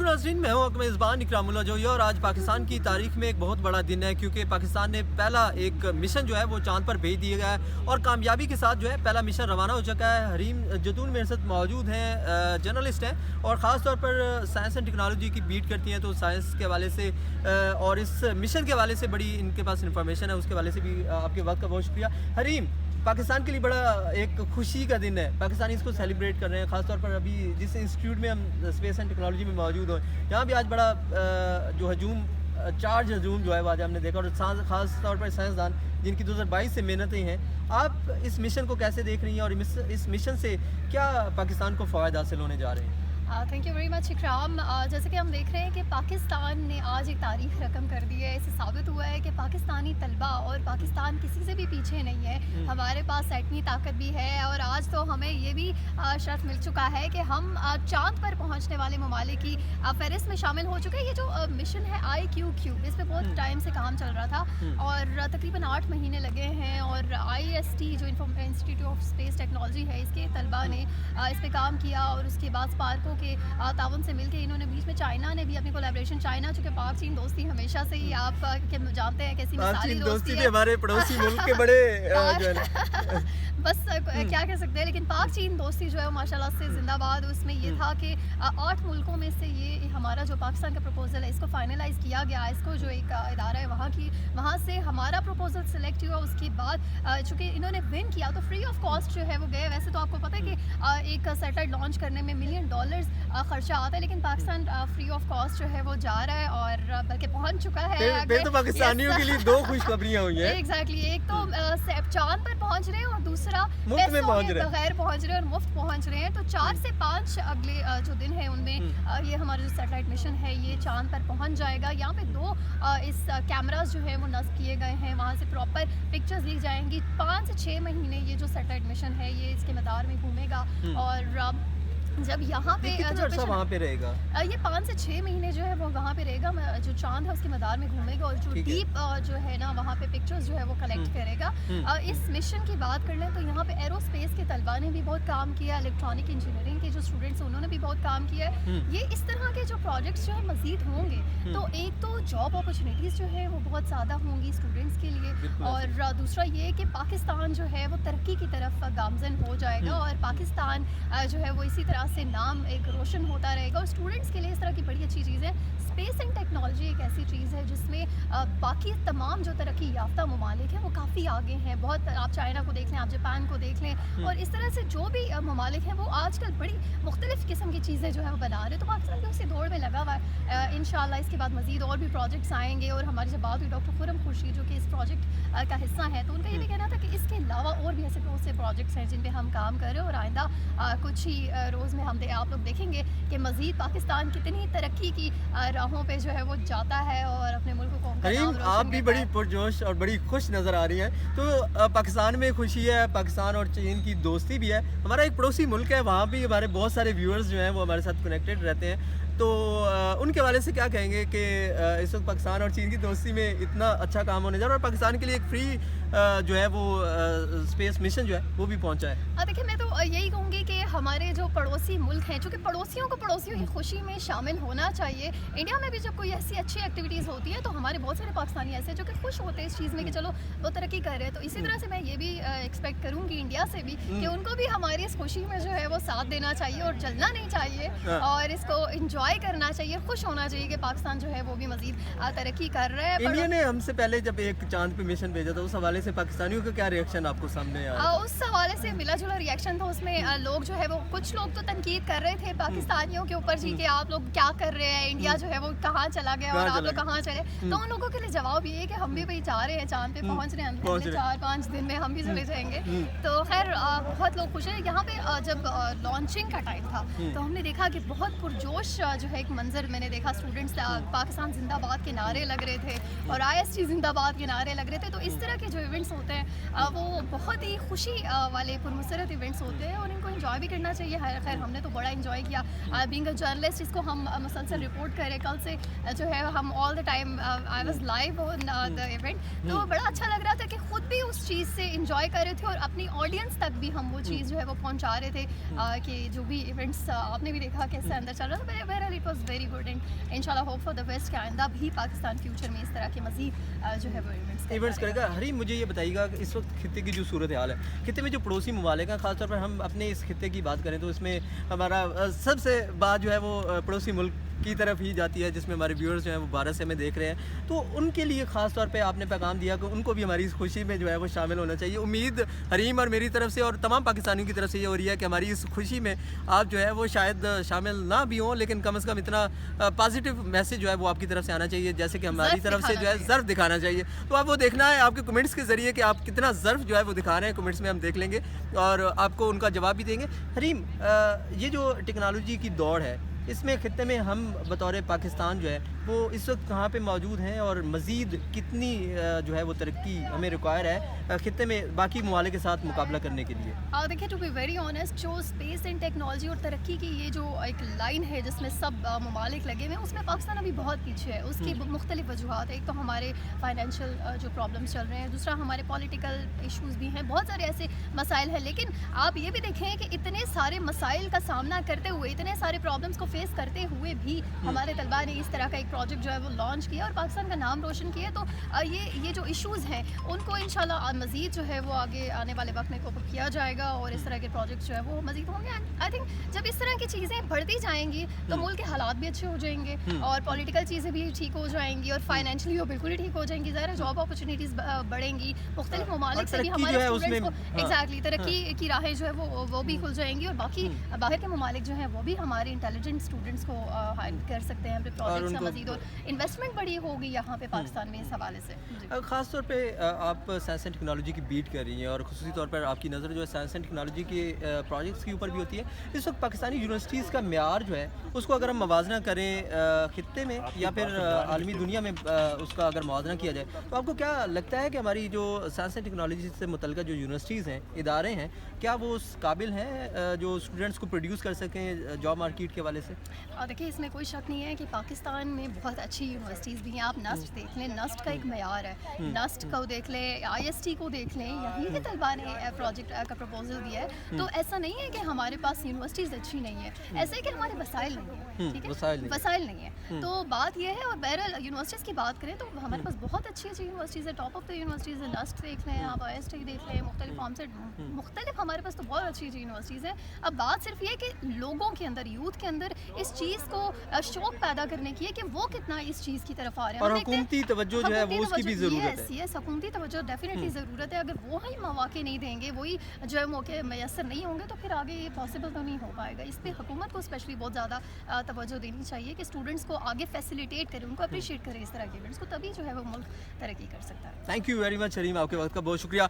नाज़रीन, मैं हूं आपका मेज़बान इकरामुल्लाह जोई और आज पाकिस्तान की तारीख में एक बहुत बड़ा दिन है क्योंकि पाकिस्तान ने पहला एक मिशन जो है वो चांद पर भेज दिया गया है और कामयाबी के साथ जो है पहला मिशन रवाना हो चुका है। हरीम जतून मेरे साथ मौजूद हैं, जर्नलिस्ट हैं और ख़ास तौर पर साइंस एंड टेक्नोलॉजी की बीट करती हैं, तो साइंस के हवाले से और इस मिशन के हवाले से बड़ी इनके पास इन्फॉर्मेशन है, उसके हवाले से भी आपके वक्त का बहुत शुक्रिया। हरीम, पाकिस्तान के लिए बड़ा एक खुशी का दिन है, पाकिस्तानी इसको सेलिब्रेट कर रहे हैं। ख़ासतौर पर अभी जिस इंस्टीट्यूट में हम स्पेस एंड टेक्नोलॉजी में मौजूद हैं, यहाँ भी आज बड़ा जो हजूम चार्ज हजूम जो है वो आज हमने देखा और ख़ास तौर पर साइंसदान जिनकी 2022 से मेहनतें हैं। आप इस मिशन को कैसे देख रही हैं और इस मिशन से क्या पाकिस्तान को फ़ायदा हासिल होने जा रहे हैं? थैंक यू वेरी मच इकराम। जैसे कि हम देख रहे हैं कि पाकिस्तान ने आज एक तारीख रकम कर दी है। इससे साबित हुआ है कि पाकिस्तानी तलबा और पाकिस्तान किसी से भी पीछे नहीं है। हमारे पास एटमी ताकत भी है और आज तो हमें ये भी शर्फ मिल चुका है कि हम चांद पर पहुंचने वाले ममालिक की फहरिस्त में शामिल हो चुके हैं। ये जो मिशन है IQQ, इस पर बहुत टाइम से काम चल रहा था और तकरीबन 8 महीने लगे हैं और IST जो इंस्टीट्यूट ऑफ स्पेस टेक्नोलॉजी है, इसके तलबा ने इस पर काम किया और उसके बाद स्पार्को के ताउन से मिलके इन्होंने बीच में चाइना ने भी अपनी कोलैबोरेशन, चाइना चूँकि पाक चीन दोस्ती हमेशा से ही आप जानते हैं कैसी मिसाली दोस्ती है, हमारे पड़ोसी मुल्क के बड़े बस क्या कह सकते हैं। लेकिन पाक चीन दोस्ती जो है माशाल्लाह से जिंदाबाद। उसमें ये था कि 8 मुल्कों में से ये हमारा जो पाकिस्तान का प्रपोजल है इसको फाइनलाइज किया गया। इसको जो एक इदारा है वहाँ से हमारा प्रपोजल सिलेक्ट हुआ। उसके बाद चूँकि इन्होंने विन किया तो फ्री ऑफ कॉस्ट जो है वो गए। वैसे तो आपको पता है कि एक सैटेलाइट लॉन्च करने में $1 मिलियन खर्चा आता है, लेकिन पाकिस्तान फ्री ऑफ कॉस्ट जो है वो जा रहा है और बल्कि पहुंच चुका है। तो पाकिस्तानियों के लिए 2 खुशखबरियां हुई हैं। एग्जैक्टली, एक तो चांद पर पहुंच रहे हैं और दूसरा मुफ्त में पहुंच रहे हैं, बगैर पहुंच रहे हैं और मुफ्त पहुंच रहे हैं। तो 4 से 5 अगले जो दिन है उनमें ये हमारा जो सैटेलाइट मिशन है ये चांद पर पहुंच जाएगा। यहाँ पे 2 इस कैमरास जो है वो नस्ब किए गए हैं, वहाँ से प्रॉपर पिक्चर्स ली जाएंगी। 5 से 6 महीने ये जो सैटेलाइट मिशन है ये इसके मदार में घूमेगा और जब यहाँ पे जो वहाँ पे रहेगा ये 5 से 6 महीने जो है वो वहाँ पे रहेगा। जो चांद है उसके मदार में घूमेगा और जो डीप जो है ना वहाँ पे पिक्चर्स जो है वो कलेक्ट करेगा। इस मिशन की बात कर लें तो यहाँ पे एरोस्पेस के तलबा ने भी बहुत काम किया, इलेक्ट्रॉनिक इंजीनियरिंग के जो स्टूडेंट्स उन्होंने भी बहुत काम किया है। ये इस तरह के जो प्रोजेक्ट्स जो है मजीद होंगे तो एक तो जॉब अपॉर्चुनिटीज़ जो है वो बहुत ज़्यादा होंगी स्टूडेंट्स के लिए और दूसरा ये कि पाकिस्तान जो है वो तरक्की की तरफ गामजन हो जाएगा और पाकिस्तान जो है वो इसी तरह से नाम एक रोशन होता रहेगा। और स्टूडेंट्स के लिए इस तरह की बड़ी अच्छी चीज़ है। स्पेस एंड टेक्नोलॉजी एक ऐसी चीज़ है जिसमें बाकी तमाम जो तरक्की याफ्ता ममालिक हैं वो काफ़ी आगे हैं। बहुत आप चाइना को देख लें, आप जापान को देख लें और इस तरह से जो भी ममालिक हैं वो आजकल बड़ी मुख्तलिफ़ किस्म की चीज़ें जो है वो बना रहे हैं। तो पाकिस्तान भी उसी दौड़ में लगा हुआ है। इंशाल्लाह इसके बाद मज़ीद और भी प्रोजेक्ट्स आएंगे और हमारी जब बात हुई डॉक्टर खुरम खुर्शीद जो कि इस प्रोजेक्ट का हिस्सा है तो उनका ये भी कहना था कि इसके अलावा और भी ऐसे बहुत से प्रोजेक्ट्स हैं जिन पर हम काम कर रहे हैं और आइंदा कुछ ही रोज़ में आप लोग देखेंगे कि मज़ीद पाकिस्तान कितनी तरक्की की राहों पे जो है वो जाता है और अपने मुल्क को हरीम, आप भी बड़ी पुरजोश और बड़ी खुश नज़र आ रही हैं। तो पाकिस्तान में खुशी है, पाकिस्तान और चीन की दोस्ती भी है। हमारा एक पड़ोसी मुल्क है, वहाँ भी हमारे बहुत सारे व्यूअर्स जो हैं वो हमारे साथ कनेक्टेड रहते हैं। तो उनके हवाले से क्या कहेंगे कि इस वक्त पाकिस्तान और चीन की दोस्ती में इतना अच्छा काम होने जा रहा है और पाकिस्तान के लिए एक फ्री जो है वो स्पेस मिशन जो है वो भी पहुंचा है। देखिए, मैं तो यही कहूँगी कि हमारे जो पड़ोसी मुल्क हैं, चूँकि पड़ोसियों को पड़ोसियों की खुशी में शामिल होना चाहिए। इंडिया में भी जब कोई ऐसी अच्छी एक्टिविटीज़ होती है तो हमारे बहुत सारे पाकिस्तानी ऐसे जो कि खुश होते हैं इस चीज़ में कि चलो वो तरक्की कर रहे हैं। तो इसी तरह से मैं ये भी एक्सपेक्ट करूँगी इंडिया से भी कि उनको भी हमारी इस खुशी में जो है वो साथ देना चाहिए और जलना नहीं चाहिए और इसको इंजॉय करना चाहिए, खुश होना चाहिए कि पाकिस्तान जो है वो भी मज़ीद तरक्की कर रहा है। इंडिया ने हमसे पहले जब एक चांद पे मिशन भेजा था उस हवाले से पाकिस्तानियों का क्या रिएक्शन आपको सामने आया? उस हवाले से मिला जुला रिएक्शन था। उसमें लोग जो है वो कुछ लोग तो तनकीद कर रहे थे पाकिस्तानियों के ऊपर जी कि आप लोग क्या कर रहे हैं, इंडिया जो है वो कहाँ चला गया और आप लोग कहाँ चले। तो उन लोगों के लिए जवाब ये है कि हम भी भाई जा रहे हैं, चांद पे पहुँच रहे हैं, 4-5 दिन में हम भी चले जाएंगे। तो खैर बहुत लोग खुश हैं। यहाँ पे जब लॉन्चिंग का टाइम था तो हमने देखा कि बहुत पुरजोश जो है एक मंजर मैंने देखा। स्टूडेंट्स पाकिस्तान जिंदाबाद के नारे लग रहे थे और IST जिंदाबाद के नारे लग रहे थे। तो इस तरह के जो ایونٹس ہوتے ہیں وہ بہت ہی خوشی والے پرمسرت ایونٹس ہوتے ہیں اور ان کو انجوائے بھی کرنا چاہیے. خیر ہم نے تو بڑا انجوائے کیا بینگ اے جرنلسٹ, اس کو ہم مسلسل رپورٹ کریں. کل سے جو ہے ہم all the time I was live on the event, تو بڑا اچھا لگ رہا تھا کہ خود بھی اس چیز سے انجوائے کر رہے تھے اور اپنی آڈینس تک بھی ہم وہ چیز جو ہے وہ پہنچا رہے تھے کہ جو بھی ایونٹس آپ نے بھی دیکھا کیسے اندر چل رہا تھا. بہرحال it was very good and ان شاء اللہ ہوپ فار دا بیسٹ کہ آئندہ بھی پاکستان فیوچر میں اس طرح کے مزید جو ہے وہ ایونٹس کرے گا. حریم مجھے یہ بتائیے گا کہ اس وقت خطے کی جو صورت حال ہے, خطے میں جو پڑوسی ممالک ہیں, خاص طور پر ہم اپنے اس خطے کی بات کریں تو اس میں ہمارا سب سے بات جو ہے وہ پڑوسی ملک کی طرف ہی جاتی ہے, جس میں ہمارے ویورز جو ہیں وہ 12 سے ہمیں دیکھ رہے ہیں. تو ان کے لیے خاص طور پہ آپ نے پیغام دیا کہ ان کو بھی ہماری اس خوشی میں جو ہے وہ شامل ہونا چاہیے. امید حریم اور میری طرف سے اور تمام پاکستانیوں کی طرف سے یہ ہو رہی ہے کہ ہماری اس خوشی میں آپ جو ہے وہ شاید شامل نہ بھی ہوں, لیکن کم از کم اتنا پازیٹیو میسیج جو ہے وہ آپ کی طرف سے آنا چاہیے, جیسے کہ ہماری طرف سے جو ہے ظرف دکھانا چاہیے. تو آپ وہ دیکھنا ہے آپ کے کمنٹس کے ذریعے کہ آپ کتنا ظرف جو ہے وہ دکھا رہے ہیں. کمنٹس میں ہم دیکھ لیں گے اور آپ کو ان کا جواب بھی دیں گے. حریم, یہ جو ٹیکنالوجی کی دوڑ ہے اس میں خطے میں ہم بطور پاکستان جو ہے وہ اس وقت کہاں پہ موجود ہیں اور مزید کتنی جو ہے وہ ترقی ہمیں ریکوائر ہے خطے میں باقی ممالک کے ساتھ مقابلہ کرنے کے لیے؟ دیکھیے ٹو بی ویری آنیسٹ, جو اسپیس اینڈ ٹیکنالوجی اور ترقی کی یہ جو ایک لائن ہے جس میں سب ممالک لگے ہوئے ہیں, اس میں پاکستان ابھی بہت پیچھے ہے. اس کی مختلف وجوہات ہیں. ایک تو ہمارے فائنینشیل جو پرابلمس چل رہے ہیں, دوسرا ہمارے پولیٹیکل ایشوز بھی ہیں, بہت سارے ایسے مسائل ہیں. لیکن آپ یہ بھی دیکھیں کہ اتنے سارے مسائل کا سامنا کرتے ہوئے, اتنے سارے پرابلمس کو فیس کرتے ہوئے بھی ہمارے طلباء نے اس طرح کا ایک پروجیکٹ جو ہے وہ لانچ کیا اور پاکستان کا نام روشن کیا. تو یہ جو ایشوز ہیں ان کو انشاءاللہ مزید جو ہے وہ آگے آنے والے وقت میں کوپ کیا جائے گا اور اس طرح کے پروجیکٹس جو ہے وہ مزید ہوں گے. آئی تھنک جب اس طرح کی چیزیں بڑھتی جائیں گی تو ملک کے حالات بھی اچھے ہو جائیں گے اور پولیٹیکل چیزیں بھی ٹھیک ہو جائیں گی اور فائنینشلی وہ بالکل ہی ٹھیک ہو جائیں گی. ظاہر ہے جاب اپرچونیٹیز بڑھیں گی, مختلف ممالک سے بھی ہمارے اسٹوڈنٹس کو ایگزیکٹلی ترقی کی راہیں جو ہے وہ بھی کھل جائیں گی اور باقی باہر کے ممالک جو ہیں وہ بھی ہمارے انٹیلیجنٹ اسٹوڈنٹس کو ہائر کر سکتے ہیں اپنے پروجیکٹس میں مزید, اور انویسٹمنٹ بڑی ہوگی یہاں پہ پاکستان میں اس حوالے سے. خاص طور پہ آپ سائنس اینڈ ٹیکنالوجی کی بیٹ کر رہی ہیں اور خصوصی طور پر آپ کی نظر جو ہے سائنس اینڈ ٹیکنالوجی کے پروجیکٹس کے اوپر بھی ہوتی ہے. اس وقت پاکستانی یونیورسٹیز کا معیار جو ہے اس کو اگر ہم موازنہ کریں خطے میں یا پھر عالمی دنیا میں اس کا اگر موازنہ کیا جائے تو آپ کو کیا لگتا ہے کہ ہماری جو سائنس اینڈ ٹیکنالوجی سے متعلقہ جو یونیورسٹیز ہیں, ادارے ہیں, کیا وہ اس قابل ہیں جو اسٹوڈنٹس کو پروڈیوس کر سکیں جاب مارکیٹ کے حوالے سے؟ دیکھیے اس میں کوئی شک نہیں ہے کہ پاکستان میں بہت اچھی یونیورسٹیز بھی ہیں. آپ نسٹ دیکھ لیں, نسٹ کا ایک معیار ہے. نسٹ کو دیکھ لیں, IST کو دیکھ لیں, یہیں کے طلباء نے پروجیکٹ کا پرپوزل دیا ہے. تو ایسا نہیں ہے کہ ہمارے پاس یونیورسٹیز اچھی نہیں ہے, ایسا ہے کہ ہمارے وسائل نہیں ہیں. ٹھیک ہے, وسائل نہیں ہے. تو بات یہ ہے, اور بہرحال یونیورسٹیز کی بات کریں تو ہمارے پاس بہت اچھی اچھی یونیورسٹیز ہے, ٹاپ آف دا یونیورسٹیز ہے. نسٹ دیکھ لیں آپ, IST دیکھ لیں, مختلف فارم سے مختلف ہمارے پاس تو بہت اچھی اچھی یونیورسٹیز ہیں. اب بات صرف یہ کہ لوگوں کے اندر, یوتھ کے اندر اس چیز کو شوق پیدا کرنے کی ہے کہ وہ کتنا اس چیز کی طرف آ رہے ہیں, اور حکومتی توجہ جو ہے وہ اس کی بھی ضرورت ہے. یس, حکومتی توجہ ڈیفینیٹلی ضرورت ہے. اگر وہی مواقع نہیں دیں گے, وہی جو ہے موقع میسر نہیں ہوں گے تو پھر آگے یہ پاسبل تو نہیں ہو پائے گا. اس پہ حکومت کو اسپیشلی بہت زیادہ توجہ دینی چاہیے کہ اسٹوڈنٹس کو آگے فیسیلیٹیٹ کرے, ان کو اپریشیٹ کرے اس طرح کے ایونٹس کو, تبھی جو ہے وہ ملک ترقی کر سکتا ہے. تھینک یو ویری مچ حریم, آپ کے وقت کا بہت شکریہ.